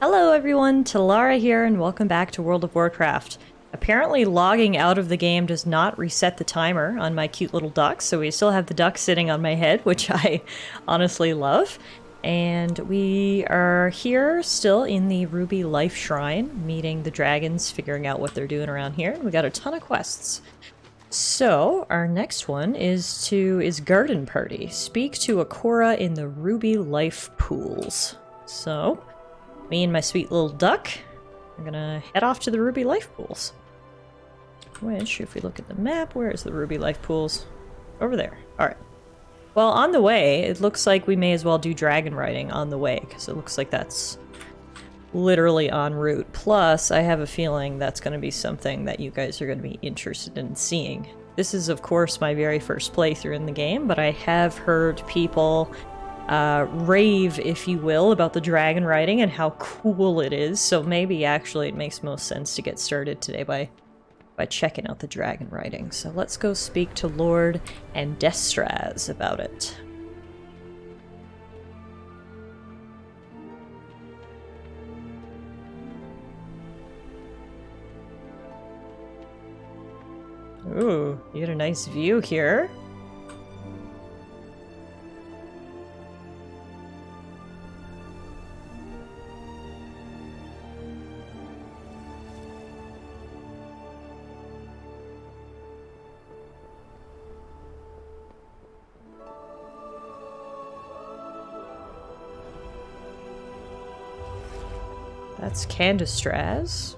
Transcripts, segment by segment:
Hello everyone, Tallara here and welcome back to World of Warcraft. Apparently logging out of the game does not reset the timer on my cute little duck, so we still have the duck sitting on my head, which I honestly love. And we are here still in the Ruby Life Shrine, meeting the dragons, figuring out what they're doing around here. We got a ton of quests. So, our next one is Garden Party. Speak to Akora in the Ruby Life Pools. So, me and my sweet little duck are gonna head off to the Ruby Life Pools. Which, if we look at the map, where is the Ruby Life Pools? Over there. Alright. Well, on the way, it looks like we may as well do Dragonriding on the way, because it looks like that's literally en route. Plus, I have a feeling that's going to be something that you guys are going to be interested in seeing. This is, of course, my very first playthrough in the game, but I have heard people rave, if you will, about the Dragonriding and how cool it is, so maybe actually it makes most sense to get started today by checking out the Dragonriding. So let's go speak to Lord Andestraz about it. Ooh, you get a nice view here. That's Candestraz.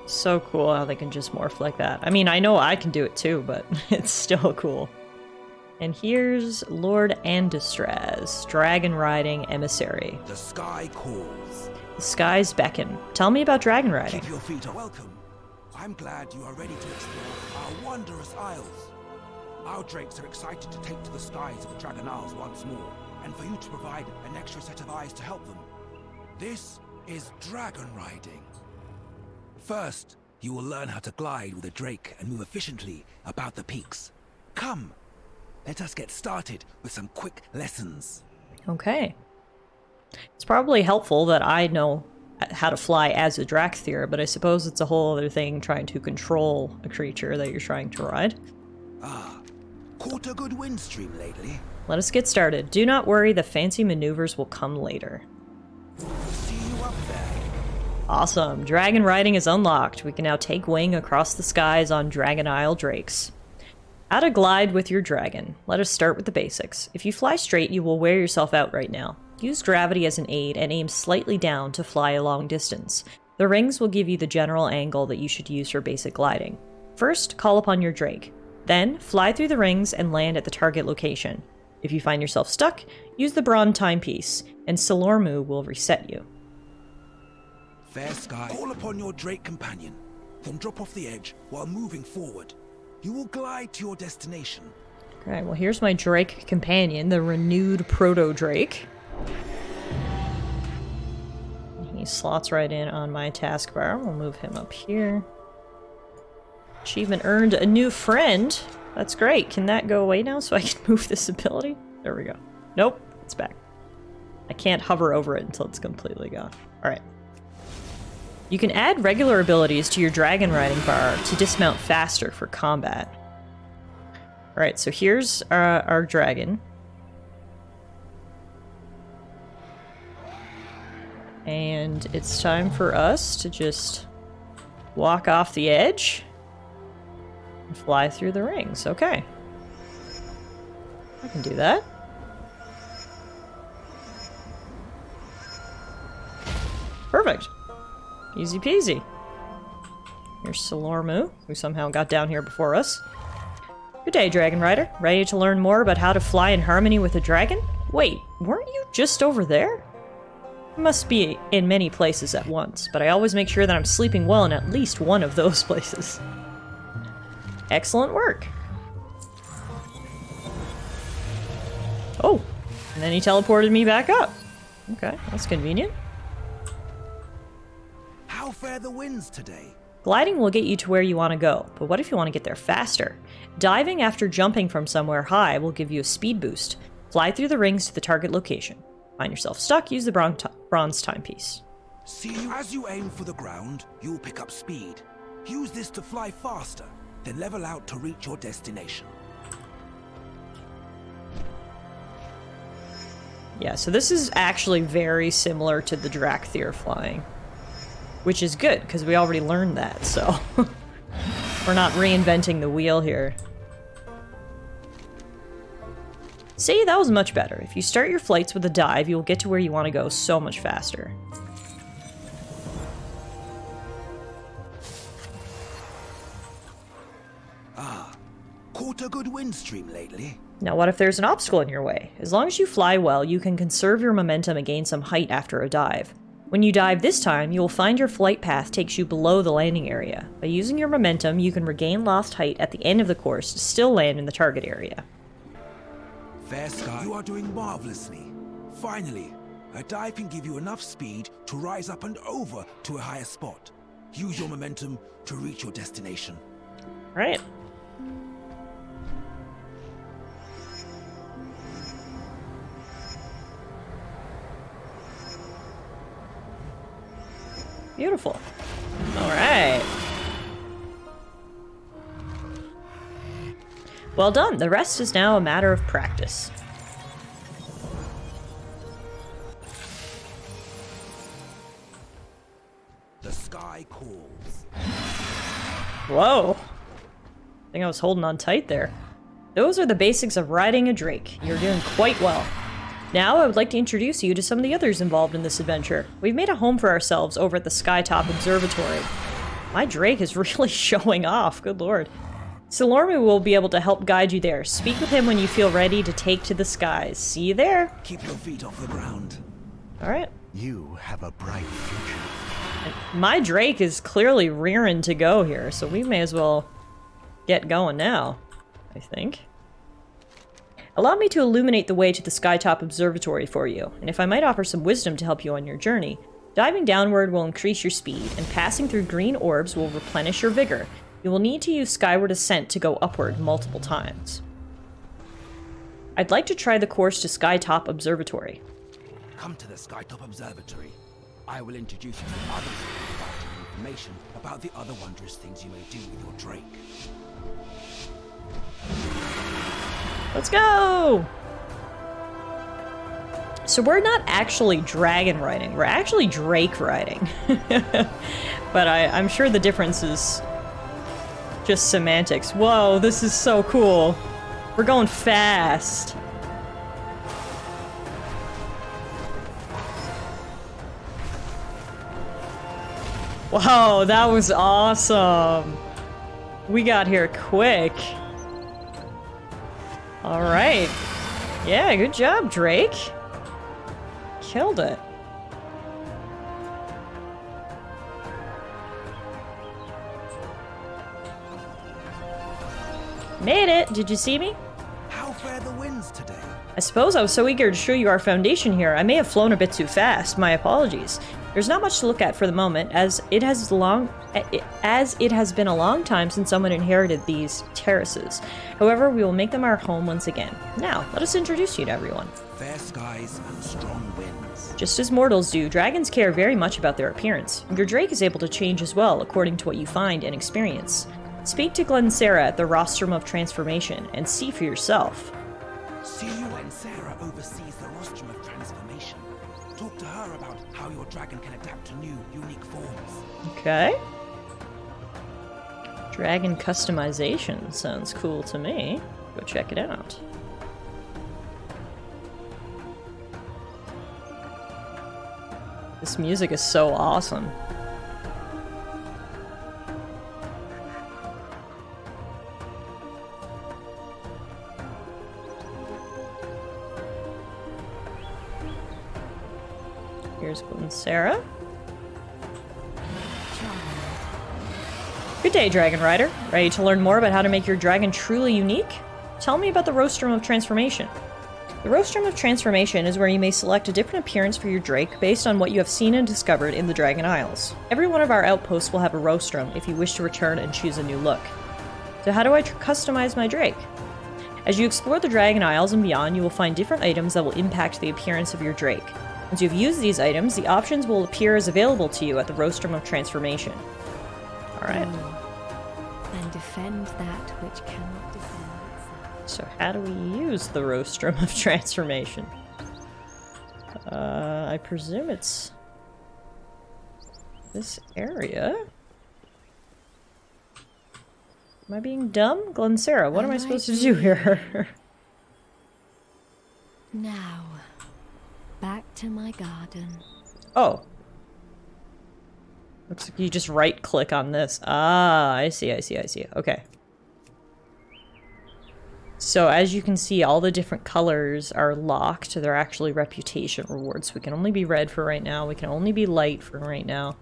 So cool how they can just morph like that. I mean, I know I can do it too, but it's still cool. And here's Lord Andestraz, Dragonriding Emissary. The sky calls. The skies beckon. Tell me about Dragonriding. Keep your feet up. Welcome. I'm glad you are ready to explore our wondrous isles. Our drakes are excited to take to the skies of the Dragon Isles once more, and for you to provide an extra set of eyes to help them. This is Dragonriding. First, you will learn how to glide with a drake and move efficiently about the peaks. Come, let us get started with some quick lessons. Okay. It's probably helpful that I know how to fly as a Drakthir, but I suppose it's a whole other thing trying to control a creature that you're trying to ride. Ah, caught a good wind stream lately. Let us get started. Do not worry, the fancy maneuvers will come later. See you up there. Awesome. Dragonriding is unlocked. We can now take wing across the skies on Dragon Isle drakes. How to glide with your dragon. Let us start with the basics. If you fly straight, you will wear yourself out right now. Use gravity as an aid and aim slightly down to fly a long distance. The rings will give you the general angle that you should use for basic gliding. First, call upon your drake. Then, fly through the rings and land at the target location. If you find yourself stuck, use the bronze timepiece, and Salormu will reset you. Fair sky. Call upon your drake companion, then drop off the edge while moving forward. You will glide to your destination. Alright, well here's my drake companion, the renewed proto-drake. He slots right in on my taskbar. We'll move him up here. Achievement earned, a new friend. That's great. Can that go away now so I can move this ability? There we go. Nope, it's back. I can't hover over it until it's completely gone. Alright. You can add regular abilities to your Dragonriding bar to dismount faster for combat. Alright, so here's our dragon. And it's time for us to just walk off the edge and fly through the rings. Okay. I can do that. Perfect. Easy peasy. Here's Salormu, who somehow got down here before us. Good day, Dragon Rider. Ready to learn more about how to fly in harmony with a dragon? Wait, weren't you just over there? I must be in many places at once, but I always make sure that I'm sleeping well in at least one of those places. Excellent work. Oh, and then he teleported me back up. Okay, that's convenient. How fare the winds today? Gliding will get you to where you want to go, but what if you want to get there faster? Diving after jumping from somewhere high will give you a speed boost. Fly through the rings to the target location. Find yourself stuck, use the bronze timepiece. See, as you aim for the ground, you'll pick up speed. Use this to fly faster, then level out to reach your destination. Yeah, so this is actually very similar to the Drakthir flying. Which is good, because we already learned that, so... We're not reinventing the wheel here. See, that was much better. If you start your flights with a dive, you'll get to where you want to go so much faster. Caught a good wind stream lately? Now what if there's an obstacle in your way? As long as you fly well, you can conserve your momentum and gain some height after a dive. When you dive this time, you will find your flight path takes you below the landing area. By using your momentum, you can regain lost height at the end of the course to still land in the target area. Fair Sky, you are doing marvelously. Finally, a dive can give you enough speed to rise up and over to a higher spot. Use your momentum to reach your destination. Right. Beautiful. All right. Well done. The rest is now a matter of practice. The sky calls. Whoa. I think I was holding on tight there. Those are the basics of riding a drake. You're doing quite well. Now I would like to introduce you to some of the others involved in this adventure. We've made a home for ourselves over at the Skytop Observatory. My drake is really showing off, good lord. Silormu will be able to help guide you there. Speak with him when you feel ready to take to the skies. See you there. Keep your feet off the ground. Alright. You have a bright future. My drake is clearly rearing to go here, so we may as well get going now, I think. Allow me to illuminate the way to the Skytop Observatory for you, and if I might offer some wisdom to help you on your journey, diving downward will increase your speed, and passing through green orbs will replenish your vigor. You will need to use skyward ascent to go upward multiple times. I'd like to try the course to Skytop Observatory. Come to the Skytop Observatory. I will introduce you to others who will provide you information about the other wondrous things you may do with your drake. Let's go! So we're not actually dragon riding, we're actually drake riding. But I'm sure the difference is just semantics. Whoa, this is so cool. We're going fast. Wow, that was awesome. We got here quick. All right. Yeah, good job, Drake. Killed it. Made it! Did you see me? How fare the winds today? I suppose I was so eager to show you our foundation here, I may have flown a bit too fast. My apologies. There's not much to look at for the moment, as it has been a long time since someone inherited these terraces. However, we will make them our home once again. Now, let us introduce you to everyone. Fair skies and strong winds. Just as mortals do, dragons care very much about their appearance. Your drake is able to change as well, according to what you find and experience. Speak to Glencera at the Rostrum of Transformation, and see for yourself. See you when Sarah oversees the Rostrum of Transformation. Talk to her about how your dragon can adapt to new, unique forms. Okay. Dragon customization sounds cool to me. Go check it out. This music is so awesome. Here's Glencera. Good day, Dragon Rider. Ready to learn more about how to make your dragon truly unique? Tell me about the Rostrum of Transformation. The Rostrum of Transformation is where you may select a different appearance for your drake based on what you have seen and discovered in the Dragon Isles. Every one of our outposts will have a Rostrum if you wish to return and choose a new look. So how do I customize my drake? As you explore the Dragon Isles and beyond, you will find different items that will impact the appearance of your Drake. Once you've used these items, the options will appear as available to you at the Rostrum of Transformation. Alright. And defend that which cannot defend itself. So how do we use the Rostrum of Transformation? I presume it's this area. Am I being dumb? Glencera, what am I supposed to do here? Now, back to my garden. Oh. Looks like you just right-click on this. Ah, I see. Okay. So as you can see, all the different colors are locked. They're actually reputation rewards. We can only be red for right now. We can only be light for right now.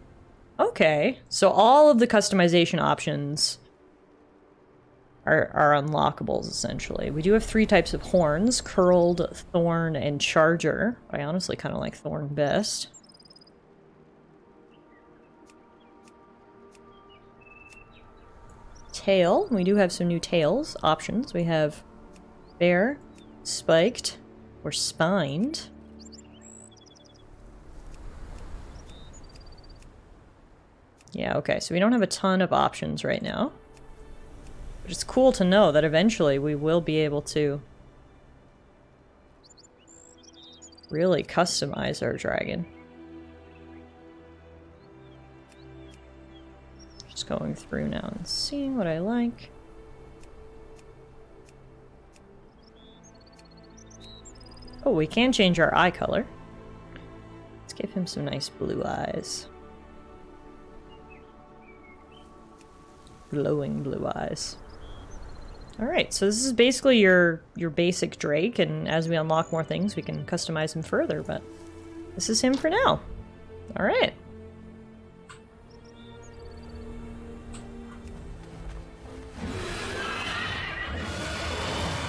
Okay. So all of the customization options are unlockables, essentially. We do have 3 types of horns: curled, thorn, and charger. I honestly kind of like thorn best. Tail. We do have some new tails options. We have bare, spiked, or spined. Yeah, okay, so we don't have a ton of options right now. But it's cool to know that eventually we will be able to really customize our dragon. Just going through now and seeing what I like. Oh, we can change our eye color. Let's give him some nice blue eyes. Glowing blue eyes. Alright, so this is basically your basic Drake, and as we unlock more things, we can customize him further, but this is him for now. Alright.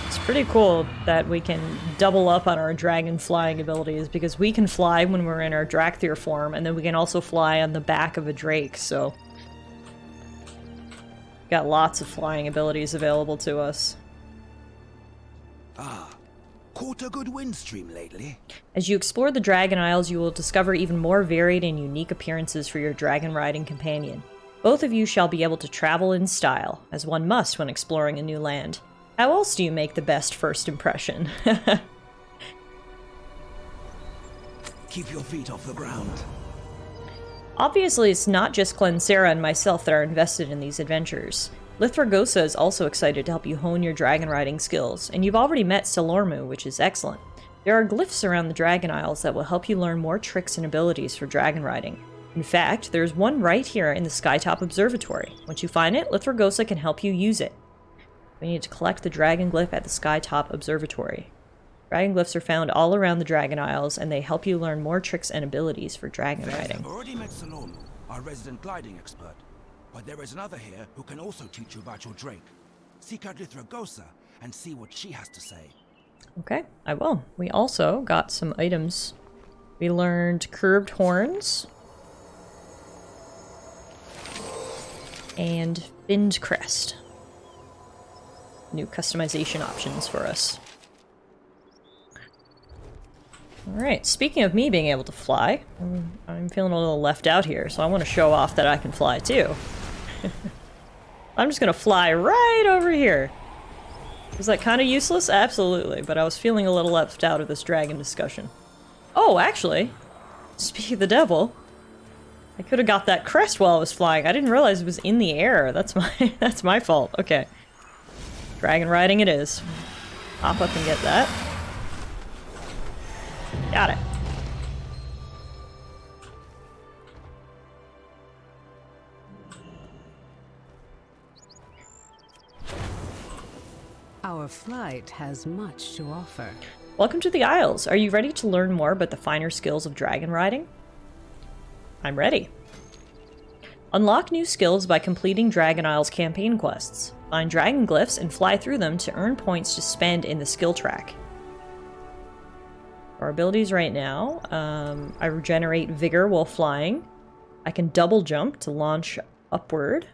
It's pretty cool that we can double up on our dragon flying abilities, because we can fly when we're in our Drakthir form, and then we can also fly on the back of a Drake, so got lots of flying abilities available to us. Ah, caught a good wind stream lately. As you explore the Dragon Isles, you will discover even more varied and unique appearances for your Dragonriding companion. Both of you shall be able to travel in style, as one must when exploring a new land. How else do you make the best first impression? Keep your feet off the ground. Obviously, it's not just Glencera and myself that are invested in these adventures. Lithragosa is also excited to help you hone your dragon riding skills, and you've already met Stelormu, which is excellent. There are glyphs around the Dragon Isles that will help you learn more tricks and abilities for dragon riding. In fact, there's one right here in the Skytop Observatory. Once you find it, Lithragosa can help you use it. We need to collect the dragon glyph at the Skytop Observatory. Dragon glyphs are found all around the Dragon Isles, and they help you learn more tricks and abilities for dragon riding. I've already met Stelormu, our resident gliding expert. But there is another here who can also teach you about your Drake. Seek out Lithragosa and see what she has to say. Okay, I will. We also got some items. We learned curved horns and finned crest. New customization options for us. Alright, speaking of me being able to fly, I'm feeling a little left out here, so I want to show off that I can fly too. I'm just gonna fly right over here. Is that kind of useless? Absolutely, but I was feeling a little left out of this dragon discussion. Oh, actually, speaking of the devil, I could have got that crest while I was flying. I didn't realize it was in the air. That's my fault. Okay. Dragon riding it is. Hop up and get that. Got it. Our flight has much to offer. Welcome to the Isles. Are you ready to learn more about the finer skills of dragon riding? I'm ready. Unlock new skills by completing Dragon Isles campaign quests. Find dragon glyphs and fly through them to earn points to spend in the skill track. Our abilities right now, I regenerate vigor while flying. I can double jump to launch upward.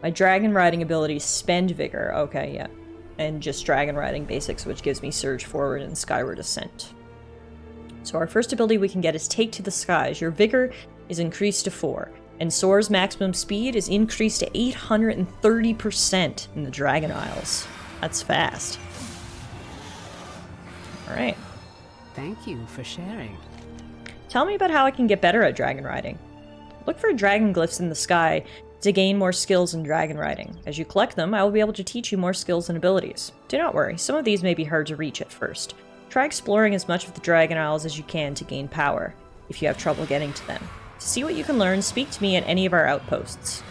My dragon riding abilities spend vigor. Okay, yeah. and just dragon riding basics, which gives me Surge Forward and Skyward Ascent. So our first ability we can get is Take to the Skies. Your vigor is increased to 4, and Soar's maximum speed is increased to 830% in the Dragon Isles. That's fast. Alright. Thank you for sharing. Tell me about how I can get better at dragon riding. Look for dragon glyphs in the sky to gain more skills in dragon riding. As you collect them, I will be able to teach you more skills and abilities. Do not worry, some of these may be hard to reach at first. Try exploring as much of the Dragon Isles as you can to gain power, if you have trouble getting to them. To see what you can learn, speak to me at any of our outposts.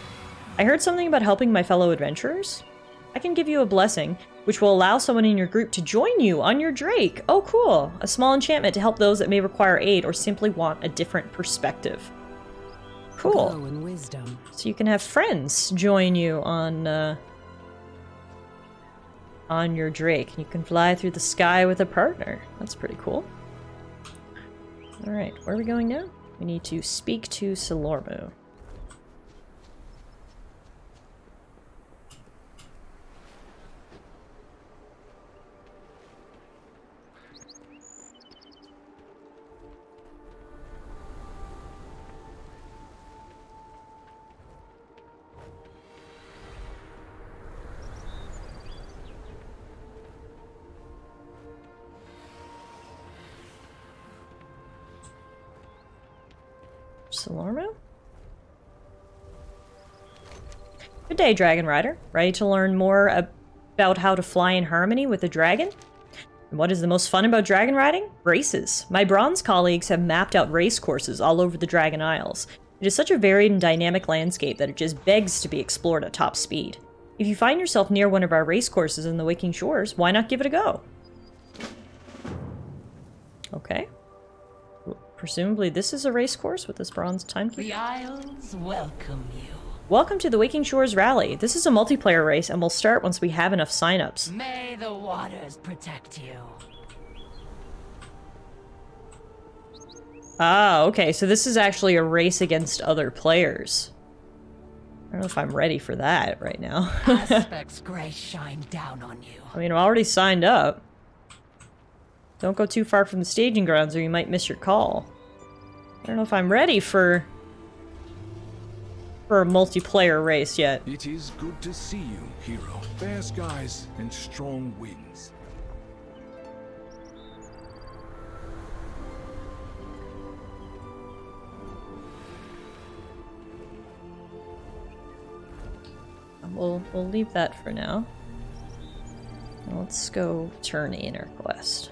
I heard something about helping my fellow adventurers. I can give you a blessing, which will allow someone in your group to join you on your Drake. Oh cool! A small enchantment to help those that may require aid or simply want a different perspective. Cool. Grow in wisdom. So you can have friends join you on your Drake. You can fly through the sky with a partner. That's pretty cool. Alright, where are we going now? We need to speak to Salormu. Salormu? Good day, Dragon Rider. Ready to learn more about how to fly in harmony with a dragon? And what is the most fun about dragon riding? Races. My bronze colleagues have mapped out race courses all over the Dragon Isles. It is such a varied and dynamic landscape that it just begs to be explored at top speed. If you find yourself near one of our race courses in the Waking Shores, why not give it a go? Okay. Presumably this is a race course with this bronze timekeeper. The Isles welcome you. Welcome to the Waking Shores Rally. This is a multiplayer race and will start once we have enough signups. May the waters protect you. Ah, okay, so this is actually a race against other players. I don't know if I'm ready for that right now. Aspect's grace shine down on you. I mean, I'm already signed up. Don't go too far from the staging grounds or you might miss your call. I don't know if I'm ready for a multiplayer race yet. It is good to see you, hero. Fair skies and strong winds. We'll leave that for now. Let's go turn inner quest.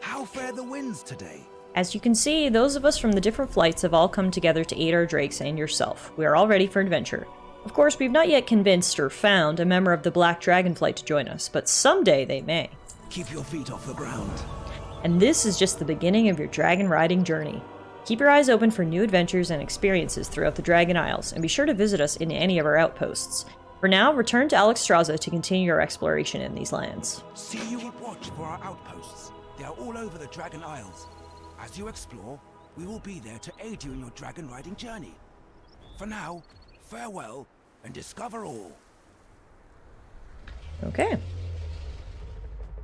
How fare the winds today? As you can see, those of us from the different flights have all come together to aid our drakes and yourself. We are all ready for adventure. Of course, we've not yet convinced or found a member of the Black Dragonflight to join us, but someday they may. Keep your feet off the ground. And this is just the beginning of your dragon riding journey. Keep your eyes open for new adventures and experiences throughout the Dragon Isles, and be sure to visit us in any of our outposts. For now, return to Alexstrasza to continue your exploration in these lands. See you at watch for our outposts. They are all over the Dragon Isles. As you explore, we will be there to aid you in your dragon riding journey. For now, farewell, and discover all. Okay.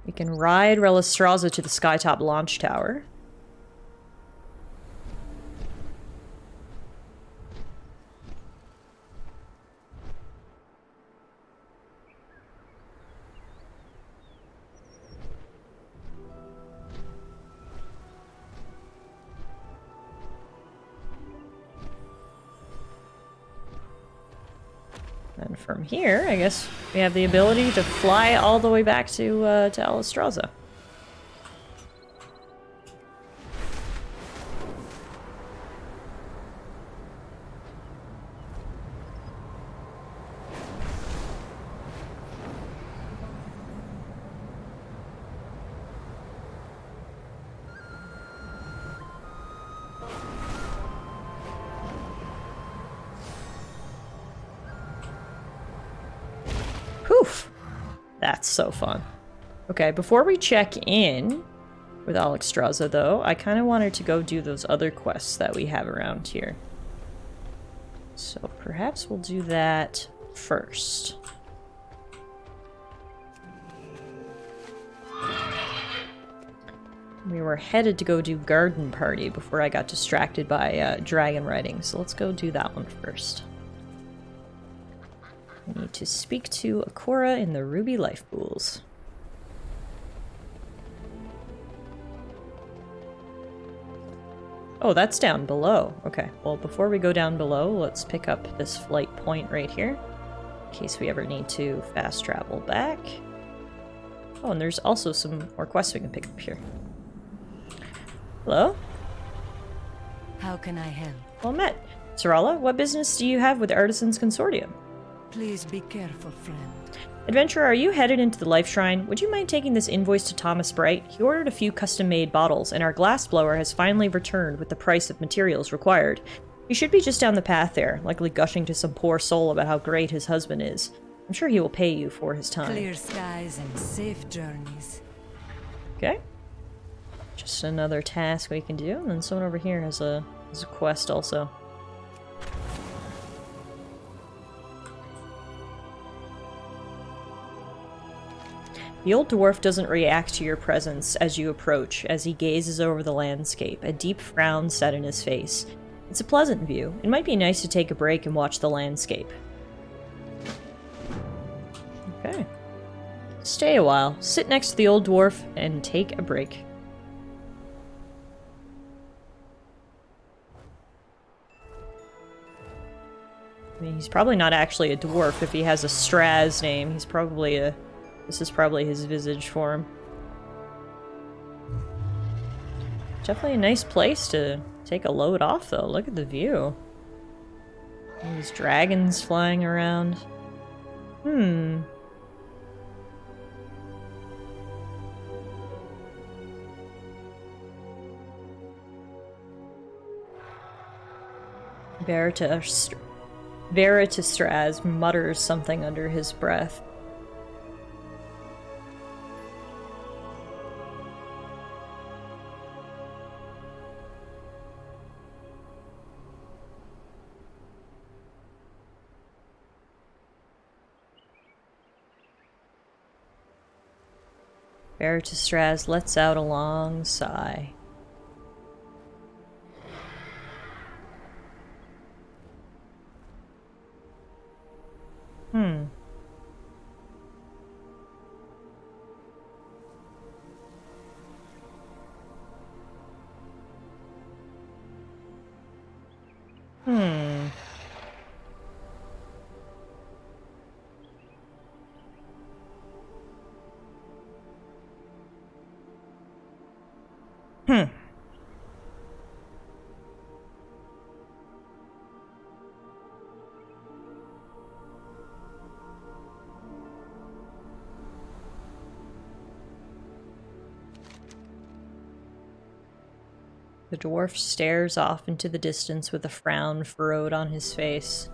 We can ride Relistraza to the Skytop launch tower. And from here, I guess we have the ability to fly all the way back to Alexstrasza. Poof! That's so fun. Okay, before we check in, with Alexstrasza, though. I kind of wanted to go do those other quests that we have around here. So perhaps we'll do that first. We were headed to go do Garden Party before I got distracted by Dragonriding, so let's go do that one first. I need to speak to Akora in the Ruby Life Pools. Oh, that's down below. Okay, well, before we go down below, let's pick up this flight point right here, in case we ever need to fast travel back. Oh, and there's also some more quests we can pick up here. Hello? How can I help? Well met. Sarala, what business do you have with Artisans Consortium? Please be careful, friend. Adventurer, are you headed into the Life Shrine? Would you mind taking this invoice to Thomas Bright? He ordered a few custom-made bottles, and our glassblower has finally returned with the price of materials required. He should be just down the path there, likely gushing to some poor soul about how great his husband is. I'm sure he will pay you for his time. Clear skies and safe journeys. Okay. Just another task we can do, and then someone over here has a quest also. The old dwarf doesn't react to your presence as you approach, as he gazes over the landscape, a deep frown set in his face. It's a pleasant view. It might be nice to take a break and watch the landscape. Okay. Stay a while. Sit next to the old dwarf and take a break. I mean, he's probably not actually a dwarf if he has a Straz name. He's probably a... This is probably his visage form. Definitely a nice place to take a load off, though. Look at the view. These dragons flying around. Veritastraz mutters something under his breath. Veritastraz lets out a long sigh. The dwarf stares off into the distance with a frown furrowed on his face.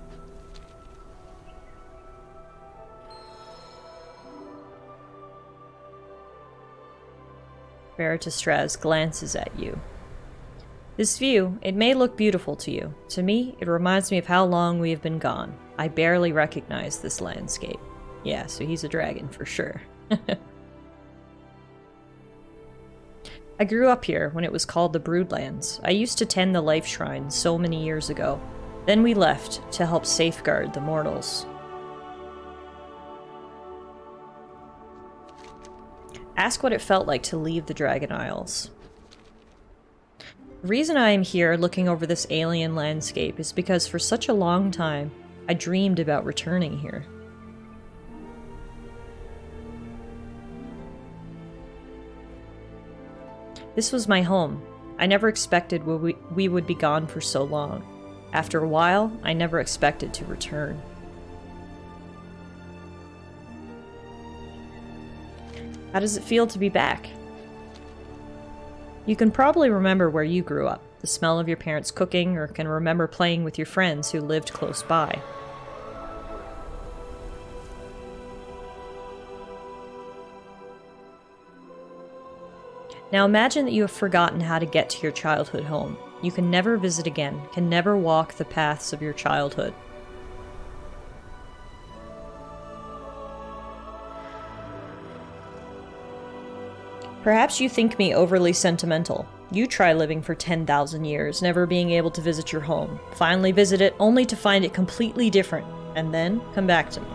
Veritastraz glances at you. This view, it may look beautiful to you. To me, it reminds me of how long we have been gone. I barely recognize this landscape. Yeah, so he's a dragon for sure. I grew up here when it was called the Broodlands. I used to tend the Life Shrine so many years ago. Then we left to help safeguard the mortals. Ask what it felt like to leave the Dragon Isles. The reason I am here looking over this alien landscape is because for such a long time, I dreamed about returning here. This was my home. I never expected we would be gone for so long. After a while, I never expected to return. How does it feel to be back? You can probably remember where you grew up, the smell of your parents' cooking, or can remember playing with your friends who lived close by. Now imagine that you have forgotten how to get to your childhood home. You can never visit again, can never walk the paths of your childhood. Perhaps you think me overly sentimental. You try living for 10,000 years, never being able to visit your home. Finally visit it, only to find it completely different, and then come back to me.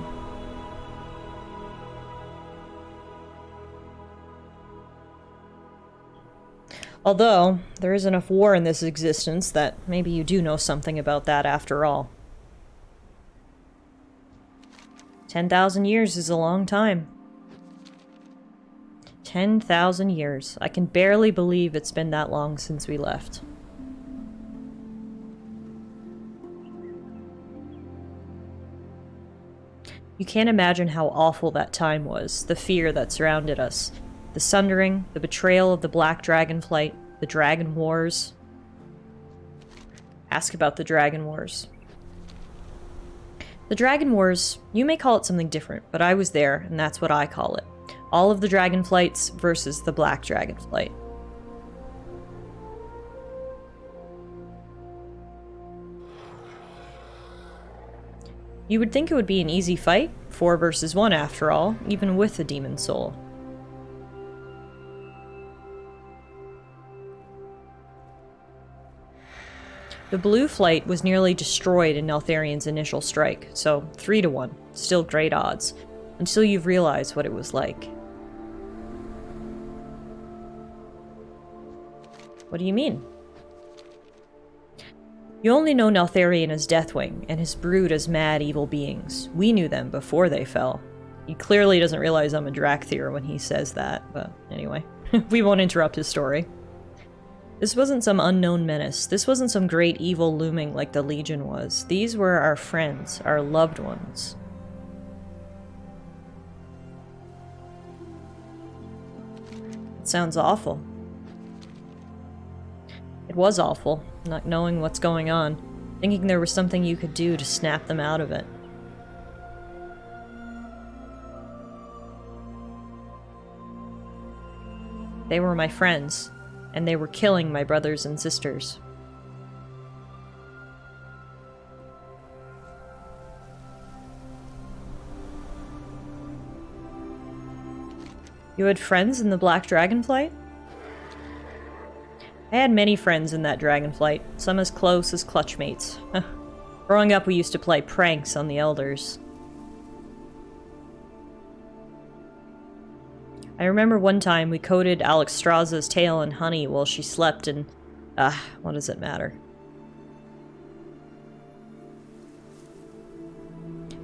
Although, there is enough war in this existence that maybe you do know something about that after all. 10,000 years is a long time. 10,000 years. I can barely believe it's been that long since we left. You can't imagine how awful that time was, the fear that surrounded us. The sundering, the betrayal of the Black Dragonflight, the Dragon Wars. Ask about the Dragon Wars. The Dragon Wars, you may call it something different, but I was there, and that's what I call it. All of the Dragonflights versus the Black Dragonflight. You would think it would be an easy fight, 4 versus 1 after all, even with the Demon Soul. The Blue Flight was nearly destroyed in Neltharion's initial strike, so 3 to 1, still great odds, until you've realized what it was like. What do you mean? You only know Neltharion as Deathwing, and his brood as mad evil beings. We knew them before they fell. He clearly doesn't realize I'm a Drakthir when he says that, but anyway. We won't interrupt his story. This wasn't some unknown menace. This wasn't some great evil looming like the Legion was. These were our friends, our loved ones. It sounds awful. It was awful, not knowing what's going on, thinking there was something you could do to snap them out of it. They were my friends, and they were killing my brothers and sisters. You had friends in the Black Dragonflight? I had many friends in that Dragonflight, some as close as clutchmates. Growing up, we used to play pranks on the elders. I remember one time we coated Alexstrasza's tail in honey while she slept and... what does it matter?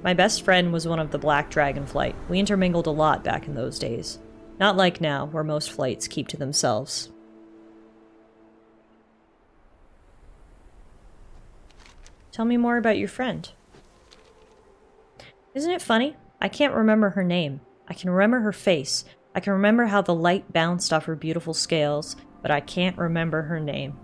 My best friend was one of the Black Dragonflight. We intermingled a lot back in those days. Not like now, where most flights keep to themselves. Tell me more about your friend. Isn't it funny? I can't remember her name. I can remember her face. I can remember how the light bounced off her beautiful scales, but I can't remember her name.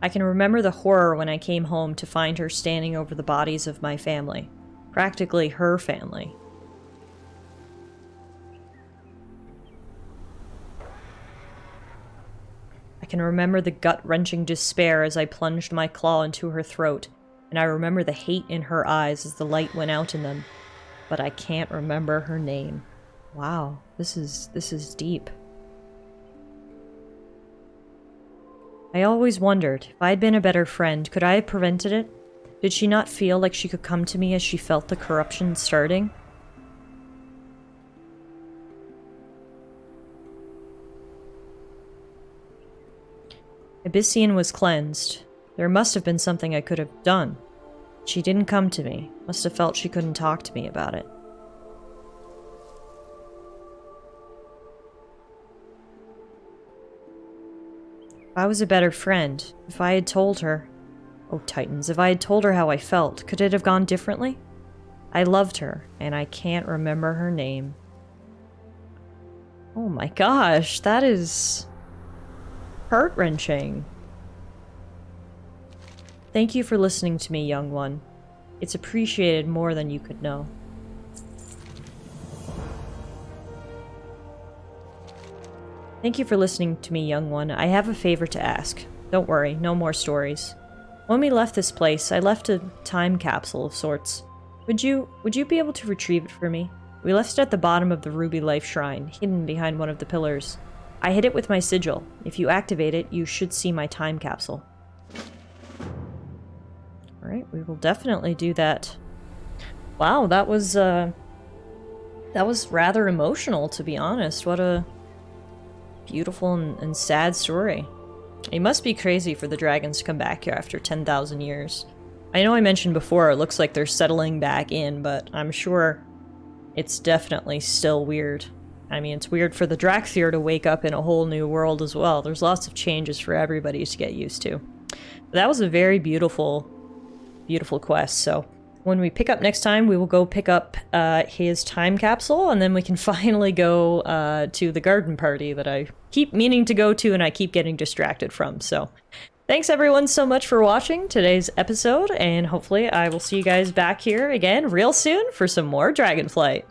I can remember the horror when I came home to find her standing over the bodies of my family. Practically her family. I can remember the gut-wrenching despair as I plunged my claw into her throat, and I remember the hate in her eyes as the light went out in them. But I can't remember her name. Wow, this is deep. I always wondered, if I'd been a better friend, could I have prevented it? Did she not feel like she could come to me as she felt the corruption starting? Abyssian was cleansed. There must have been something I could have done. She didn't come to me. Must have felt she couldn't talk to me about it. If I was a better friend, if I had told her... Oh, Titans, if I had told her how I felt, could it have gone differently? I loved her, and I can't remember her name. Oh my gosh, that is... heart-wrenching. Thank you for listening to me, young one. It's appreciated more than you could know. Thank you for listening to me, young one. I have a favor to ask. Don't worry, no more stories. When we left this place, I left a time capsule of sorts. Would you be able to retrieve it for me? We left it at the bottom of the Ruby Life Shrine, hidden behind one of the pillars. I hid it with my sigil. If you activate it, you should see my time capsule. Alright, we will definitely do that. Wow, that was rather emotional, to be honest. What a beautiful and sad story. It must be crazy for the dragons to come back here after 10,000 years. I know I mentioned before it looks like they're settling back in, but I'm sure it's definitely still weird. I mean, it's weird for the Drakthir to wake up in a whole new world as well. There's lots of changes for everybody to get used to. But that was a very beautiful, beautiful quest, so when we pick up next time, we will go pick up his time capsule, and then we can finally go to the garden party that I keep meaning to go to and I keep getting distracted from. So thanks everyone so much for watching today's episode, and hopefully I will see you guys back here again real soon for some more Dragonflight.